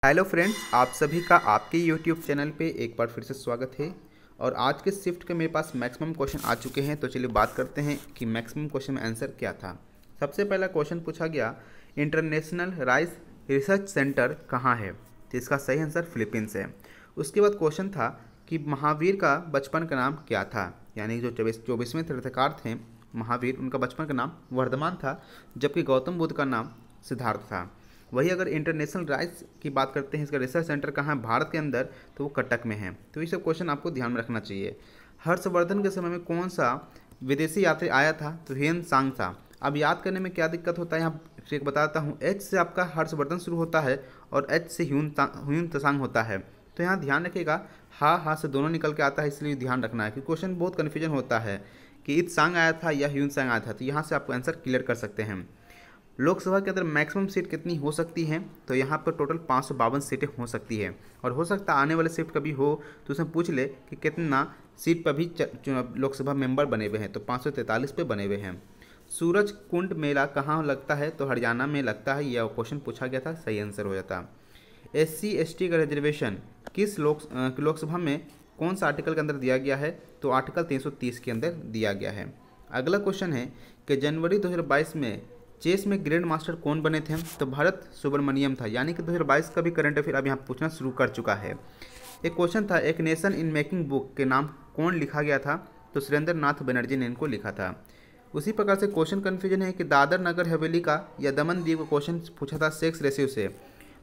Hello friends, आप सभी का आपके यूट्यूब चैनल पे एक बार फिर से स्वागत है। और आज के शिफ्ट के मेरे पास मैक्सिमम क्वेश्चन आ चुके हैं, तो चलिए बात करते हैं कि मैक्सिमम क्वेश्चन में आंसर क्या था। सबसे पहला क्वेश्चन पूछा गया, इंटरनेशनल राइस रिसर्च सेंटर कहाँ है? तो इसका सही आंसर फिलीपींस है। उसके बाद क्वेश्चन था कि महावीर का बचपन का नाम क्या था? यानी जो 24वें तीर्थकार थे महावीर, उनका बचपन का नाम वर्धमान था, जबकि गौतम बुद्ध का नाम सिद्धार्थ था। वही अगर इंटरनेशनल राइस की बात करते हैं, इसका रिसर्च सेंटर कहाँ है भारत के अंदर, तो वो कटक में है। तो ये सब क्वेश्चन आपको ध्यान में रखना चाहिए। हर्षवर्धन के समय में कौन सा विदेशी यात्री आया था? तो ह्वेन सांग था। अब याद करने में क्या दिक्कत होता है, यहाँ एक बताता हूँ। एच से आपका हर्षवर्धन शुरू होता है और एच से ह्वेन त्सांग होता है। तो यहाँ ध्यान रखिएगा, हा से दोनों निकल के आता है, इसलिए ध्यान रखना है कि क्वेश्चन बहुत कन्फ्यूजन होता है कि इत सांग आया था या ह्वेन सांग आया था। तो यहाँ से आपको आंसर क्लियर कर सकते हैं। लोकसभा के अंदर मैक्सिमम सीट कितनी हो सकती हैं? तो यहाँ पर टोटल 552 सीटें हो सकती है। और हो सकता है आने वाले शिफ्ट कभी हो तो उसमें पूछ ले कि कितना सीट पर भी लोकसभा मेंबर बने हुए हैं, तो 543 पे बने हुए हैं। सूरज कुंड मेला कहाँ लगता है? तो हरियाणा में लगता है। यह क्वेश्चन पूछा गया था, सही आंसर हो जाता। SC/ST का रिजर्वेशन किस लोकसभा में कौन सा आर्टिकल के अंदर दिया गया है? तो आर्टिकल 330 के अंदर दिया गया है। अगला क्वेश्चन है कि जनवरी 2022 में चेस में ग्रैंड मास्टर कौन बने थे? तो भरत सुब्रमण्यम था। यानी कि 2022 का भी करंट अफेयर अब यहाँ पूछना शुरू कर चुका है। एक क्वेश्चन था, एक नेशन इन मेकिंग बुक के नाम कौन लिखा गया था? तो सुरेंद्र नाथ बनर्जी ने इनको लिखा था। उसी प्रकार से क्वेश्चन कन्फ्यूजन है कि दादर नगर हवेली का या दमन द्वीप का क्वेश्चन पूछा था सेक्स रेशियो से।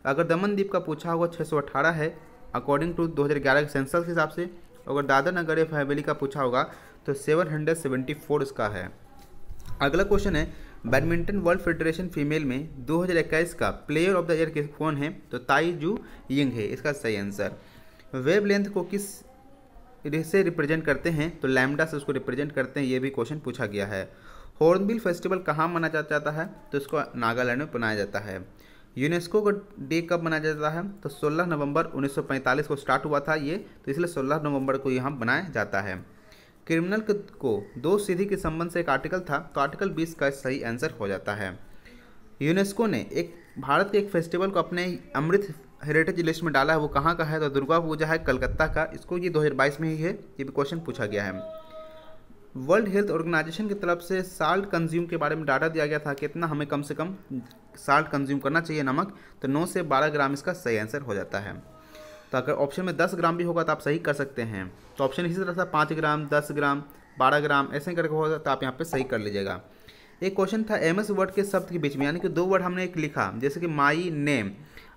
अगर दमन द्वीप का पूछा होगा 618 है अकॉर्डिंग टू 2011 के सेंसस के हिसाब से। अगर दादर नगर हवेली का पूछा होगा तो 774 इसका है। अगला क्वेश्चन है, बैडमिंटन वर्ल्ड फेडरेशन फीमेल में 2021 का प्लेयर ऑफ द ईयर कौन है? तो ताई जू यिंग है इसका सही आंसर। वेव लेंथ को किस से रिप्रेजेंट करते हैं? तो लैम्डा से उसको रिप्रेजेंट करते हैं। ये भी क्वेश्चन पूछा गया है। हॉर्नबिल फेस्टिवल कहाँ मनाया जाता है? तो इसको नागालैंड में मनाया जाता है। यूनेस्को का डे कब मनाया जाता है? तो 16 नवंबर 1945 को स्टार्ट हुआ था ये, तो इसलिए 16 नवंबर को यहाँ बनाया जाता है। क्रिमिनल को दो सीधी के संबंध से एक आर्टिकल था, तो आर्टिकल 20 का सही आंसर हो जाता है। यूनेस्को ने एक भारत के एक फेस्टिवल को अपने अमृत हेरिटेज लिस्ट में डाला है, वो कहाँ का है? तो दुर्गा पूजा है कलकत्ता का। इसको ये 2022 में ही है, ये भी क्वेश्चन पूछा गया है। वर्ल्ड हेल्थ ऑर्गेनाइजेशन की तरफ से साल्ट कंज्यूम के बारे में डाटा दिया गया था, कितना हमें कम से कम साल्ट कंज्यूम करना चाहिए, नमक। तो 9 से 12 ग्राम इसका सही आंसर हो जाता है। तो अगर ऑप्शन में 10 ग्राम भी होगा तो आप सही कर सकते हैं। तो ऑप्शन इसी तरह से 5 ग्राम, 10 ग्राम, 12 ग्राम ऐसे करके होगा, तो आप यहाँ पे सही कर लीजिएगा। एक क्वेश्चन था, एमएस वर्ड के शब्द के बीच में, यानी कि दो वर्ड हमने एक लिखा जैसे कि माई नेम।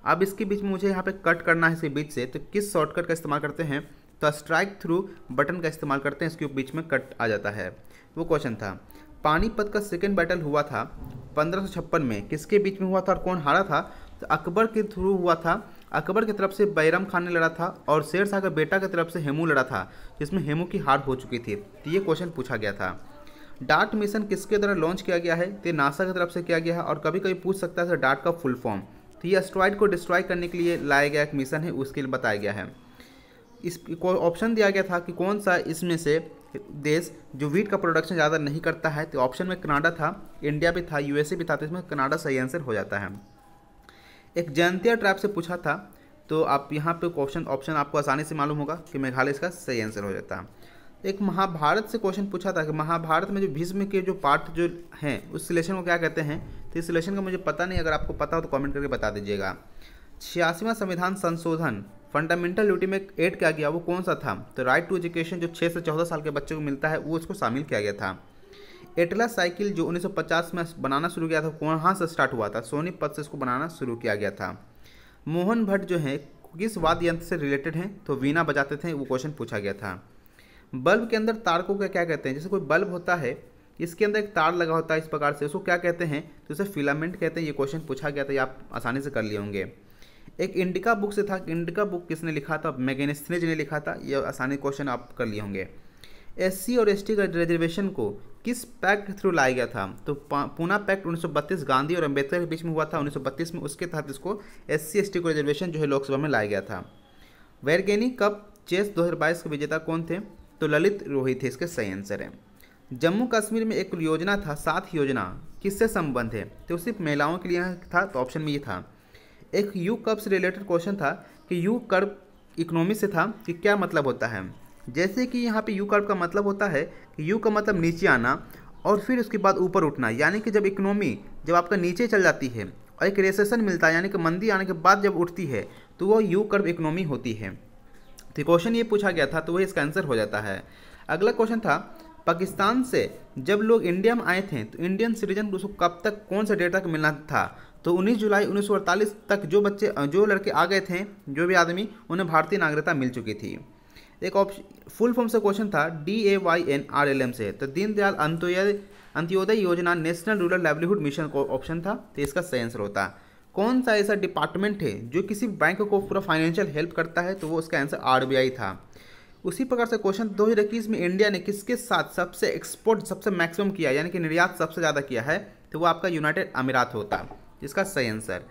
अब इसके बीच में मुझे यहाँ पे कट करना है इसके बीच से, तो किस शॉर्टकट का इस्तेमाल करते हैं? तो स्ट्राइक थ्रू बटन का इस्तेमाल करते हैं, इसके बीच में कट आ जाता है। वो क्वेश्चन था, पानीपत का सेकेंड बैटल हुआ था 1556 में, किसके बीच में हुआ था और कौन हारा था? तो अकबर के थ्रू हुआ था। अकबर की तरफ से बैरम खान ने लड़ा था और शेर शाह के बेटा की तरफ से हेमू लड़ा था, जिसमें हेमू की हार हो चुकी थी। तो ये क्वेश्चन पूछा गया था। डार्ट मिशन किसके द्वारा लॉन्च किया गया है? तो नासा की तरफ से किया गया है। और कभी कभी पूछ सकता है डार्ट का फुल फॉर्म। तो ये एस्ट्रॉइड को डिस्ट्रॉय करने के लिए लाया गया एक मिशन है, उसके लिए बताया गया है। इस ऑप्शन दिया गया था कि कौन सा इसमें से देश जो वीट का प्रोडक्शन ज़्यादा नहीं करता है? तो ऑप्शन में कनाडा था, इंडिया भी था, यूएसए भी था, तो इसमें कनाडा सही आंसर हो जाता है। एक जयंतिया ट्राइब से पूछा था, तो आप यहाँ पे ऑप्शन आपको आसानी से मालूम होगा कि मेघालय इसका सही आंसर हो जाता है। एक महाभारत से क्वेश्चन पूछा था कि महाभारत में जो भीष्म के जो पार्ट जो हैं उस सिलेशन को क्या कहते हैं? तो इस सिलेशन का मुझे पता नहीं, अगर आपको पता हो तो कमेंट करके बता दीजिएगा। 86वां संविधान संशोधन फंडामेंटल ड्यूटी में ऐड किया गया, वो कौन सा था? तो राइट टू एजुकेशन जो 6 से 14 साल के बच्चों को मिलता है, वो उसको शामिल किया गया था। एटलस साइकिल जो 1950 में बनाना शुरू किया था, कहाँ से स्टार्ट हुआ था? सोनीपत से इसको बनाना शुरू किया गया था। मोहन भट्ट जो है किस वाद्य यंत्र से रिलेटेड हैं? तो वीणा बजाते थे, वो क्वेश्चन पूछा गया था। बल्ब के अंदर तार को क्या कहते हैं? जैसे कोई बल्ब होता है, इसके अंदर एक तार लगा होता है इस प्रकार से, उसको क्या कहते हैं? तो इसे फिलामेंट कहते हैं। ये क्वेश्चन पूछा गया था, ये आप आसानी से कर लिए होंगे। एक इंडिका बुक से था, इंडिका बुक किसने लिखा था? मैगेनिस्नेज ने लिखा था। ये आसानी क्वेश्चन आप कर लिए होंगे। SC और ST का रिजर्वेशन को किस पैक्ट के थ्रू लाया गया था? तो पूना पैक्ट 1932 गांधी और अम्बेडकर के बीच में हुआ था 1932 में, उसके तहत इसको SC/ST को रिजर्वेशन जो है लोकसभा में लाया गया था। वैरगेनी कप चेस 2022 के विजेता कौन थे? तो ललित रोहित थे, इसके सही आंसर है। जम्मू कश्मीर में एक योजना था, 7 योजना, किससे संबंध है? तो सिर्फ महिलाओं के लिए था, तो ऑप्शन में ये था। एक यू कर्व से रिलेटेड क्वेश्चन था कि यू कर्व इकोनॉमी से था कि क्या मतलब होता है। जैसे कि यहाँ पे यू कर्व का मतलब होता है कि यू का मतलब नीचे आना और फिर उसके बाद ऊपर उठना, यानी कि जब इकोनॉमी जब आपका नीचे चल जाती है और एक रिसेशन मिलता है यानी कि मंदी आने के बाद जब उठती है तो वो यू कर्व इकोनॉमी होती है। तो क्वेश्चन ये पूछा गया था तो वही इसका आंसर हो जाता है। अगला क्वेश्चन था पाकिस्तान से जब लोग इंडिया में आए थे तो इंडियन सिटीजन को कब तक कौन सा डेट तक मिलना था। तो 19 जुलाई 1948 तक जो लड़के आ गए थे, जो भी आदमी, उन्हें भारतीय नागरिकता मिल चुकी थी। एक ऑप्शन फुल फॉर्म से क्वेश्चन था DAYNRLM से, तो दीनदयाल अंत्योदय योजना नेशनल रूरल लाइवलीहुड मिशन को ऑप्शन था, तो इसका सही आंसर होता। कौन सा ऐसा डिपार्टमेंट है जो किसी बैंक को पूरा फाइनेंशियल हेल्प करता है, तो वो उसका आंसर RBI था। उसी प्रकार से क्वेश्चन 2021 में इंडिया ने किसके साथ सबसे एक्सपोर्ट सबसे मैक्सिमम किया, यानी कि निर्यात सबसे ज़्यादा किया है, तो वो आपका यूनाइटेड अमीरात होता, जिसका सही आंसर।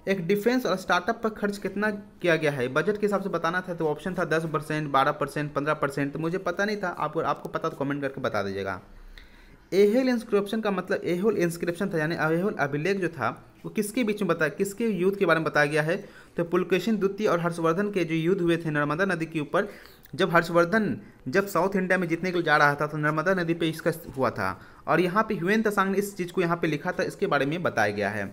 एक डिफेंस और स्टार्टअप पर खर्च कितना किया गया है, बजट के हिसाब से बताना था, तो ऑप्शन था 10%, 12%, 15%, तो मुझे पता नहीं था, आपको पता तो कमेंट करके बता दीजिएगा। एहोल इंस्क्रिप्शन का मतलब एहोल इंस्क्रिप्शन था, यानी एहोल अभिलेख जो था वो किसके बीच में बताया, किसके युद्ध के बारे में बताया गया है, तो पुलकेशिन द्वितीय और हर्षवर्धन के जो युद्ध हुए थे नर्मदा नदी के ऊपर, जब हर्षवर्धन जब साउथ इंडिया में जीतने के लिए जा रहा था तो नर्मदा नदी पे इसका हुआ था, और यहाँ पे ह्यूएन त्सांग ने इस चीज़ को यहाँ पे लिखा था, इसके बारे में बताया गया है।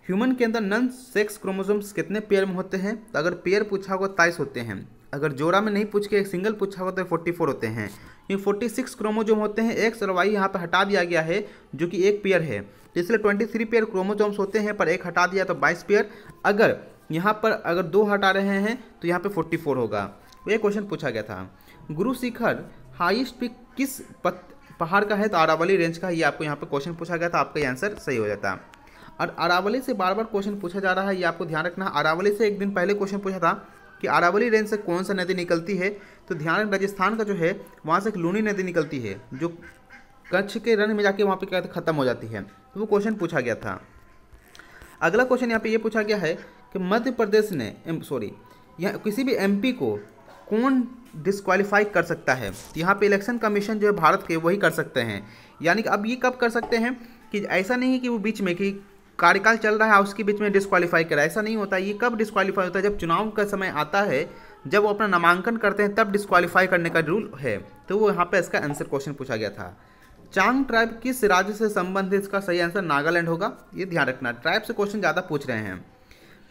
ह्यूमन के अंदर नॉन सेक्स क्रोमोसोम्स कितने पेयर में होते हैं, तो अगर पेयर पूछा होगा 23 होते हैं, अगर जोड़ा में नहीं पूछ के एक सिंगल पूछा होगा तो 44 होते हैं। ये 46 क्रोमोसोम होते हैं, एक्स और वाई यहाँ पर हटा दिया गया है जो कि एक पेयर है, तो इसलिए 23 पेयर क्रोमोसोम्स होते हैं, पर एक हटा दिया तो 22 पेयर। अगर यहाँ पर अगर 2 हटा रहे हैं तो यहाँ पे 44 होगा। ये क्वेश्चन पूछा गया था। गुरु शिखर हाईएस्ट पीक किस पहाड़ का है, तो अरावली रेंज का, ये आपको यहाँ पे क्वेश्चन पूछा गया था, आपका ये आंसर सही हो जाता। और अरावली से बार बार क्वेश्चन पूछा जा रहा है, ये आपको ध्यान रखना। अरावली से एक दिन पहले क्वेश्चन पूछा था कि अरावली रेंज से कौन सा नदी निकलती है, तो ध्यान राजस्थान का जो है वहाँ से एक लूनी नदी निकलती है जो कच्छ के रण में जाके वहाँ पे क्या खत्म हो जाती है, तो वो क्वेश्चन पूछा गया था। अगला क्वेश्चन यहाँ पे ये पूछा गया है कि मध्य प्रदेश ने यहाँ किसी भी MP को कौन डिस्क्वालीफाई कर सकता है, यहाँ पे इलेक्शन कमीशन जो है भारत के वही कर सकते हैं। यानी कि अब ये कब कर सकते हैं कि ऐसा नहीं है कि वो बीच में कि कार्यकाल चल रहा है उसके बीच में डिस्क्वालीफाई करा, ऐसा नहीं होता। ये कब डिस्क्वालीफाई होता है, जब चुनाव का समय आता है, जब वो अपना नामांकन करते हैं तब डिस्क्वालीफाई करने का रूल है, तो वो यहाँ पे इसका आंसर क्वेश्चन पूछा गया था। चांग ट्राइब किस राज्य से संबंधित, इसका सही आंसर नागालैंड होगा, ये ध्यान रखना। ट्राइब से क्वेश्चन ज़्यादा पूछ रहे हैं।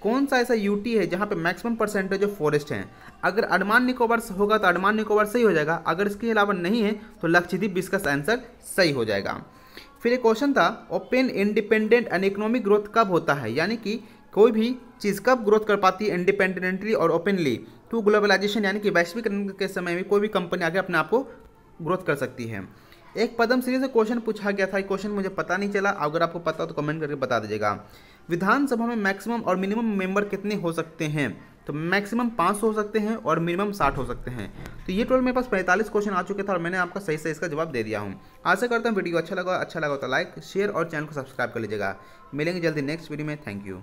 कौन सा ऐसा UT है जहाँ पे मैक्सिमम परसेंटेज ऑफ फॉरेस्ट हैं, अगर अंडमान निकोबार होगा तो अंडमान निकोबार सही हो जाएगा, अगर इसके अलावा नहीं है तो लक्षद्वीप इसका आंसर सही हो जाएगा। फिर एक क्वेश्चन था open independent and economic growth कब होता है, यानी कि कोई भी चीज़ कब ग्रोथ कर पाती है इंडिपेंडेंटली और ओपनली, तो ग्लोबलाइजेशन यानी कि वैश्वीकरण के समय में कोई भी कंपनी आगे अपने आप को ग्रोथ कर सकती है। एक पद्मश्री से क्वेश्चन पूछा गया था, क्वेश्चन मुझे पता नहीं चला, अगर आपको पता हो तो कमेंट करके बता दीजिएगा। विधानसभा में मैक्सिमम और मिनिमम मेंबर कितने हो सकते हैं, तो मैक्सिमम 500 हो सकते हैं और मिनिमम 60 हो सकते हैं। तो ये टोटल मेरे पास 45 क्वेश्चन आ चुके थे और मैंने आपका सही से इसका जवाब दे दिया हूँ। आशा करता हूँ वीडियो अच्छा लगा तो लाइक शेयर और चैनल को सब्सक्राइब कर लीजिएगा। मिलेंगे जल्दी नेक्स्ट वीडियो में। Thank you.